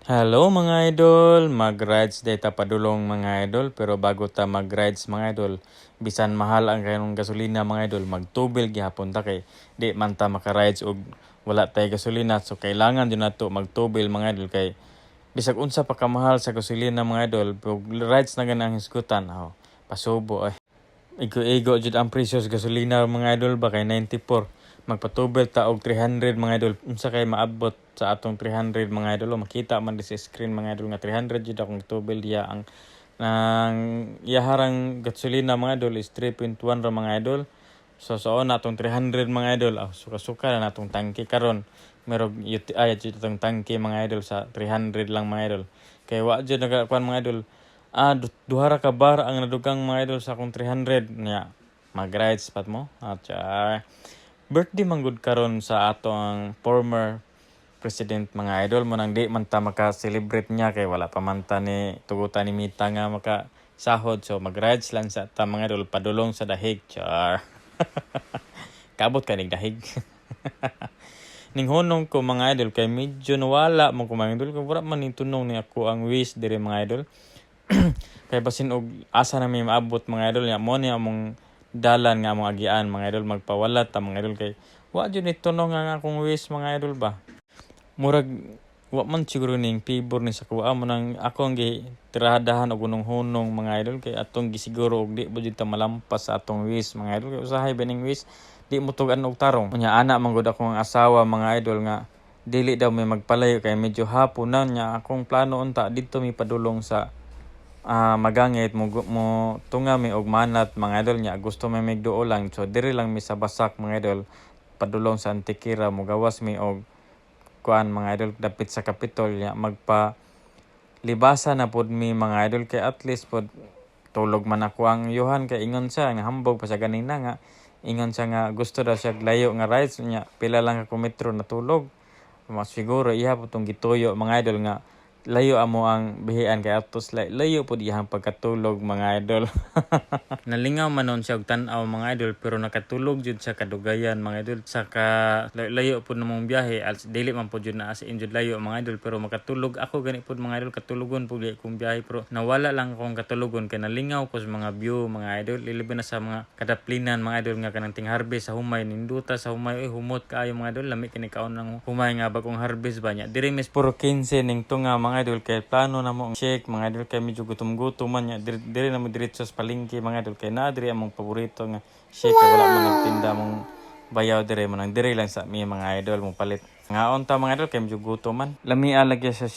Hello mga idol, mag-rides data padulong mga idol, pero bago ta mag-rides mga idol, bisan mahal ang kanong gasolina mga idol, magtubil gihapon ta kay di man ta maka-rides og wala tay gasolina, so kailangan din nato magtubil mga idol kay bisag unsa pa kamahal sa gasolina mga idol, pag rides na ganang hisgutan, pasubo ay. Igo-igo jud ang presyo sa gasolina mga idol ba kay 94. Magpatubel ta og 300 mga idol. Unsa kay maabot sa atong 300 mga idol? Makita man di sa screen mga idol nga 300 jud akong tubel diya ang iyaharang gasolina mga idol is 3.1 ra mga idol. So natong 300 mga idol, suka-suka na natong tangke karon. Merong UTI jud atong tangke mga idol sa 300 lang mga idol. Kay wa jud nagakuan mga idol. Duha ra ka bar ang nadugang mga idol sa akong 300 nya. Mag-rides pat mo. Birthday man gud karon sa atong former president mga idol mo nang di man ta maka-celebrate niya kay wala pa man ta ni tugutan ni Mita nga maka sahod, so mag-rides lang sa ta mga idol padulong sa dahig. Kabot ka ning dahig. Ning hunong ko mga idol kay medyo nawala mo ko mga idol kay wala man ni tunong ni ako ang wish dire mga idol. Kay basin og asa na may maabot mga idol nya mo ni among dalan nga among agian mga idol magpawalat ta mga idol kay wa jud ni tunong nga akong wish mga idol ba. Murag wa man siguro ning favor ni sa kuha mo nang ako ang gitiradahan og unong hunong mga idol kay atong gisiguro og di jud ta malampas sa atong wish mga idol kay usahay bening wish di mo tugan og tarong. Unya ana man gud akong asawa mga idol nga dili daw may magpalayo kay medyo hapon na nya akong plano unta didto mi padulong sa magangit mo tunga mi og manat mga idol nya gusto may migduo lang, so diri lang mi sa Basak mga idol padulong sa Antikira mo gawas mi og kuan mga idol dapit sa Kapitol nya magpa libasa na pod mi mga idol kay at least pod tulog man ako ang yuhan kay ingon siya nga hambog pa sa ganina nga ingon siya nga gusto daw siya layo nga rides nya pila lang ka metro natulog. Mas siguro iha po tong gituyo mga idol nga layo amo ang bihian kay atos layo po dihang pagkatulog mga idol. Nalingaw man nun siya og tan-aw mga idol pero nakatulog jud sa kadugayan mga idol saka layo po namong biyahe dili man po jud na as in jud layo mga idol pero makatulog ako gani po mga idol katulogon po di kong biyahe pero nawala lang akong katulogon kay nalingaw ko sa mga view mga idol lilibi na sa mga kadaplinan mga idol nga kanang ting harvest sa humay ninduta sa humay humot kaayo mga idol lami kini kaon ng humay nga bagong harvest ba nya diri mis puro 15 ning tunga mga idol kay plano na mo check mga idol kay medyo gutom-gutom man nya diri na mo diretso sa palengke mga idol kay na diri among paborito nga shake kay wala man nagtinda mong bayaw diri mo nang diri lang sa mi mga idol mo palit nga unta mga idol kay medyo gutom man lami alagya sa